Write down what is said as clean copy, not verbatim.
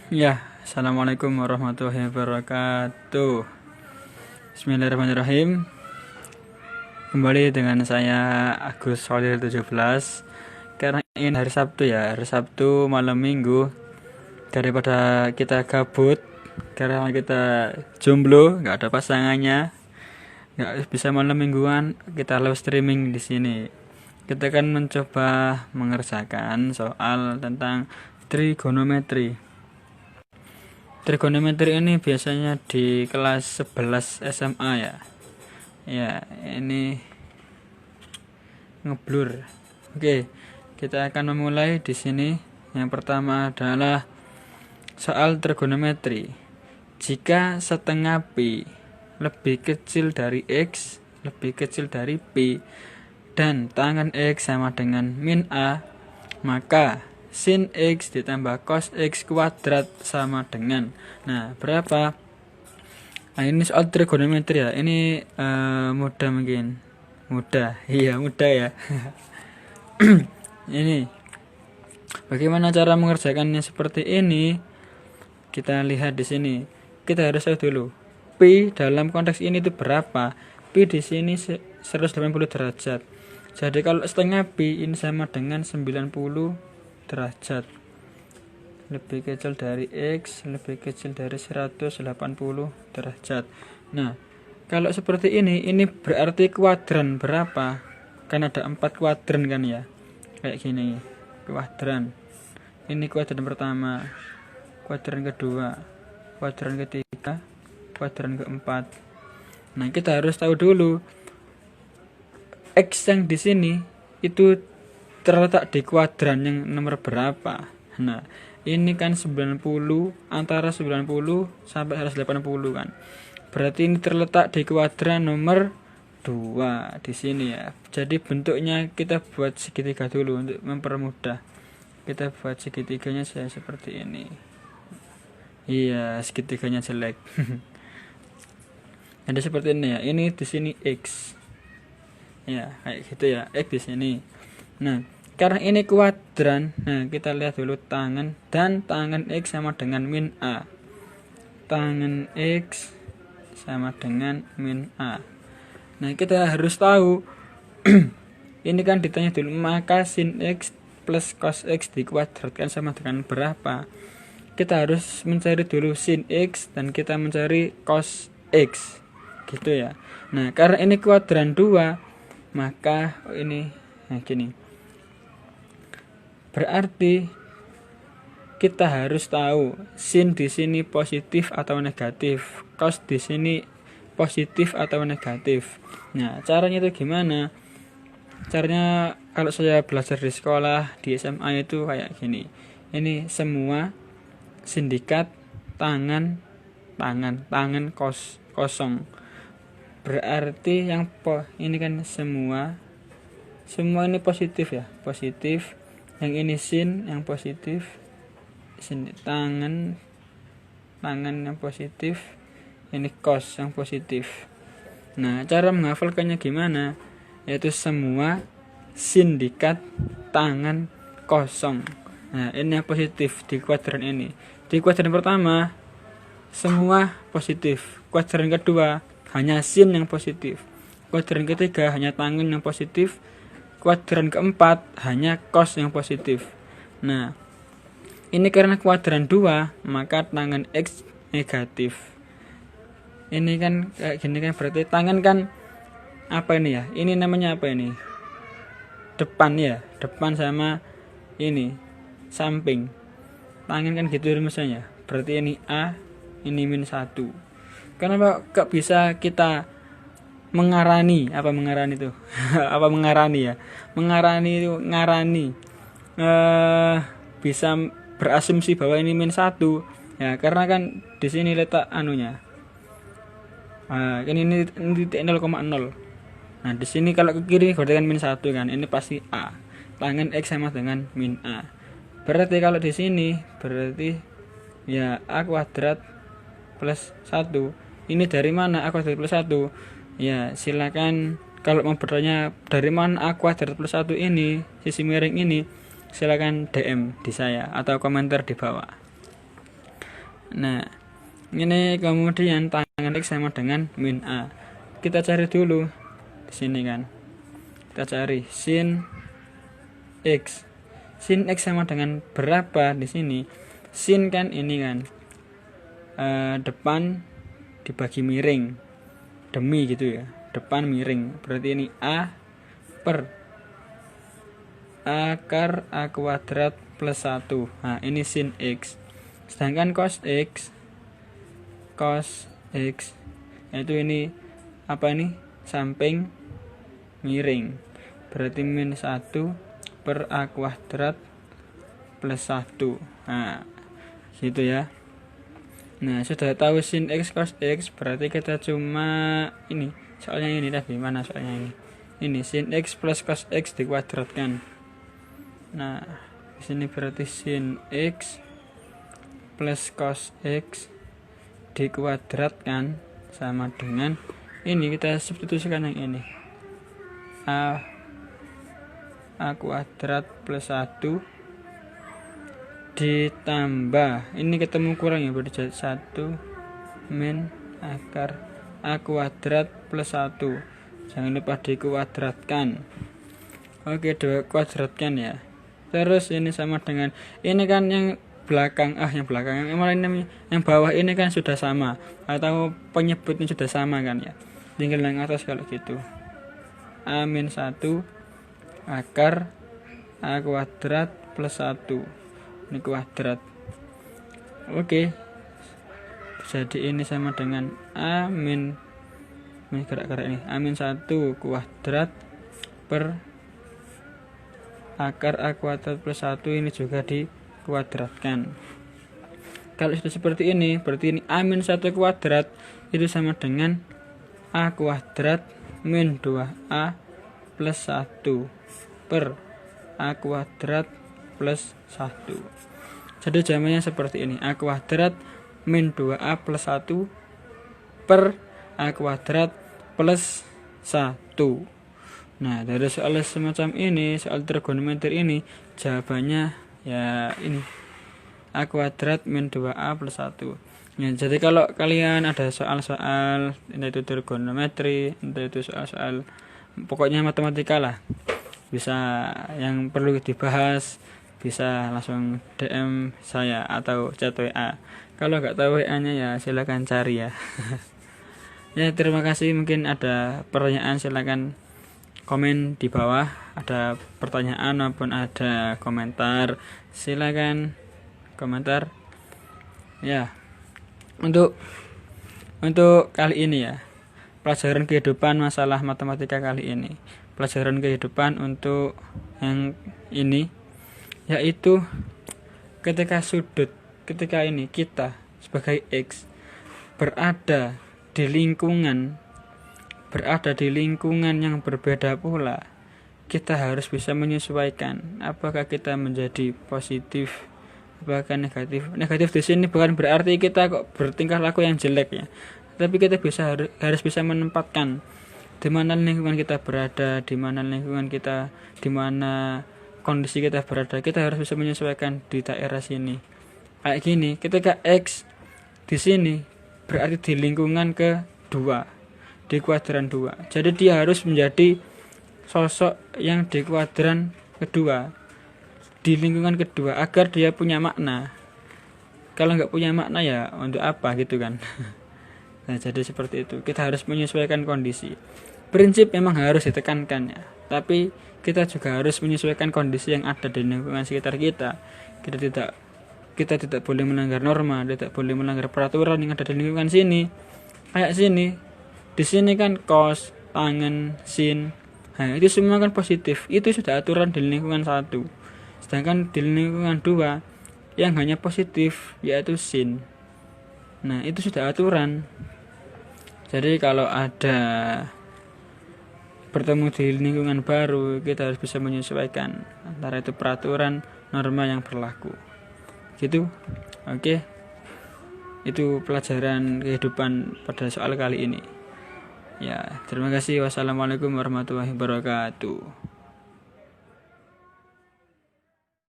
Ya, assalamualaikum warahmatullahi wabarakatuh. Bismillahirrahmanirrahim. Kembali dengan saya Agus Solir 17. Karena ini hari Sabtu ya, hari Sabtu malam Minggu. Daripada kita gabut, karena kita jomblo, nggak ada pasangannya, nggak bisa malam mingguan, kita live streaming di sini. Kita akan mencoba mengerjakan soal tentang trigonometri. Trigonometri ini biasanya di kelas 11 SMA ya. Ya, ini ngeblur. Oke, kita akan memulai di sini. Yang pertama adalah soal trigonometri. Jika setengah pi lebih kecil dari x, lebih kecil dari pi, dan tangen x sama dengan min a, maka sin x ditambah cos x kuadrat sama dengan, nah berapa? Nah ini soal trigonometri ya, ini mudah mungkin, mudah ya. Ini bagaimana cara mengerjakannya seperti ini? Kita lihat di sini. Kita harus tahu dulu pi dalam konteks ini itu berapa. Pi di sini 180 derajat. Jadi kalau setengah pi ini sama dengan 90 derajat. Lebih kecil dari x, lebih kecil dari 180 derajat. Nah, kalau seperti ini berarti kuadran berapa? Kan ada 4 kuadran kan ya. Kayak gini, kuadran. Ini kuadran pertama, kuadran kedua, kuadran ketiga, kuadran keempat. Nah, kita harus tahu dulu x yang di sini itu terletak di kuadran yang nomor berapa. Nah, ini kan 90, antara 90 sampai 180 kan. Berarti ini terletak di kuadran nomor 2 di sini ya. Jadi bentuknya kita buat segitiga dulu untuk mempermudah. Kita buat segitiganya saya seperti ini. Iya, segitiganya jelek. Jadi seperti ini ya. Ini di sini x. Ya, kayak gitu ya. X di sini. Nah, karena ini kuadran, nah kita lihat dulu tangen, dan tangen x sama dengan min a. Tangen x sama dengan min a. Nah, kita harus tahu ini kan ditanya dulu, maka sin x plus cos x dikuadratkan sama dengan berapa? Kita harus mencari dulu sin x dan kita mencari cos x. Gitu ya. Nah, karena ini kuadran 2, maka ini gini. Berarti kita harus tahu sin di sini positif atau negatif, cos di sini positif atau negatif. Nah, caranya itu gimana? Caranya kalau saya belajar di sekolah di SMA itu kayak gini. Ini semua sindikat tangan kosong. Berarti yang ini kan semua ini positif ya, positif. Yang ini sin yang positif, sin tangan yang positif, ini cos yang positif. Nah, cara menghafalkannya gimana? Yaitu semua sindikat tangan kosong. Nah, ini yang positif di kuadran ini. Di kuadran pertama semua positif. Kuadran kedua hanya sin yang positif. Kuadran ketiga hanya tangan yang positif. Kuadran keempat hanya cos yang positif. Nah, ini karena kuadran 2, maka tangan x negatif. Ini kan kayak gini kan, berarti tangan kan apa ini ya? Ini namanya apa ini? Depan ya, depan sama ini samping. Tangan kan gitu rumusnya. Berarti ini a, ini min 1. Kenapa gak bisa kita mengarani itu bisa berasumsi bahwa ini min 1 ya, karena kan di sini letak anunya. Ini titik 0,0. Nah, di sini kalau ke kiri berarti kan min 1 kan. Ini pasti a. Tangen x sama dengan min a. Berarti kalau di sini berarti ya a kuadrat plus 1. Ini dari mana a kuadrat plus 1? Ya, silakan kalau mau bertanya dari mana a kuadrat plus 1 ini, sisi miring ini, silakan DM di saya atau komentar di bawah. Nah, ini kemudian tangen X sama dengan min A. Kita cari dulu di sini kan. Kita cari sin X. Sin X sama dengan berapa di sini? Sin kan ini kan depan dibagi miring, demi gitu ya, depan miring, berarti ini A per akar A kuadrat plus 1. Nah ini sin X. Sedangkan cos X itu ini apa ini, samping miring, berarti min 1 per A kuadrat plus 1. Nah gitu ya. Nah sudah tahu sin X cos X, berarti kita cuma ini, soalnya ini tadi mana soalnya ini sin X plus cos X dikuadratkan. Nah di sini berarti sin X plus cos X dikuadratkan sama dengan ini, kita substitusikan yang ini A kuadrat plus 1 ditambah ini ketemu kurang ya, berarti 1 min akar A kuadrat plus 1, jangan lupa dikuadratkan. Oke, dikuadratkan ya. Terus ini sama dengan ini kan yang belakang, yang bawah ini kan sudah sama, atau penyebutnya sudah sama kan ya, tinggal yang atas kalau gitu A min 1 akar A kuadrat plus 1 ini kuadrat. Oke, jadi ini sama dengan A min gerak-gerak ini A min 1 kuadrat per akar A kuadrat plus 1 ini juga dikuadratkan. Kalau sudah seperti ini, berarti ini A min 1 kuadrat itu sama dengan A kuadrat min 2A plus 1 per A kuadrat plus 1. Jadi jawabannya seperti ini, A kuadrat min 2A plus 1 per A kuadrat plus 1. Nah dari soal semacam ini, soal trigonometri ini, jawabannya ya ini A kuadrat min 2A plus 1. Ya, jadi kalau kalian ada soal-soal entah itu trigonometri, entah itu soal-soal pokoknya matematika lah, bisa yang perlu dibahas, bisa langsung DM saya atau chat WA. Kalau nggak tahu WA-nya ya silakan cari ya. Ya terima kasih, mungkin ada pertanyaan silakan komen di bawah, ada pertanyaan maupun ada komentar silakan komentar ya. Untuk kali ini ya, pelajaran kehidupan masalah matematika kali ini, pelajaran kehidupan untuk yang ini yaitu ketika ini kita sebagai X berada di lingkungan yang berbeda pula, kita harus bisa menyesuaikan apakah kita menjadi positif, apakah negatif. Negatif di sini bukan berarti kita kok bertingkah laku yang jelek ya, tapi kita harus bisa menempatkan di mana lingkungan kita berada, di mana kondisi kita berada. Kita harus bisa menyesuaikan di daerah sini. Kayak gini, ketika X di sini berarti di lingkungan kedua, di kuadran 2. Jadi dia harus menjadi sosok yang di kuadran kedua, di lingkungan kedua, agar dia punya makna. Kalau nggak punya makna ya untuk apa gitu kan. Nah jadi seperti itu, kita harus menyesuaikan kondisi. Prinsip memang harus ditekankan ya, tapi kita juga harus menyesuaikan kondisi yang ada di lingkungan sekitar kita. Kita tidak boleh melanggar norma, tidak boleh melanggar peraturan yang ada di lingkungan sini. Kayak sini, di sini kan cos, tangen, sin, nah itu semua kan positif. Itu sudah aturan di lingkungan 1. Sedangkan di lingkungan 2 yang hanya positif yaitu sin. Nah itu sudah aturan. Jadi kalau ada bertemu di lingkungan baru, kita harus bisa menyesuaikan antara itu peraturan, norma yang berlaku gitu. Oke, itu pelajaran kehidupan pada soal kali ini ya. Terima kasih. Wassalamualaikum warahmatullahi wabarakatuh.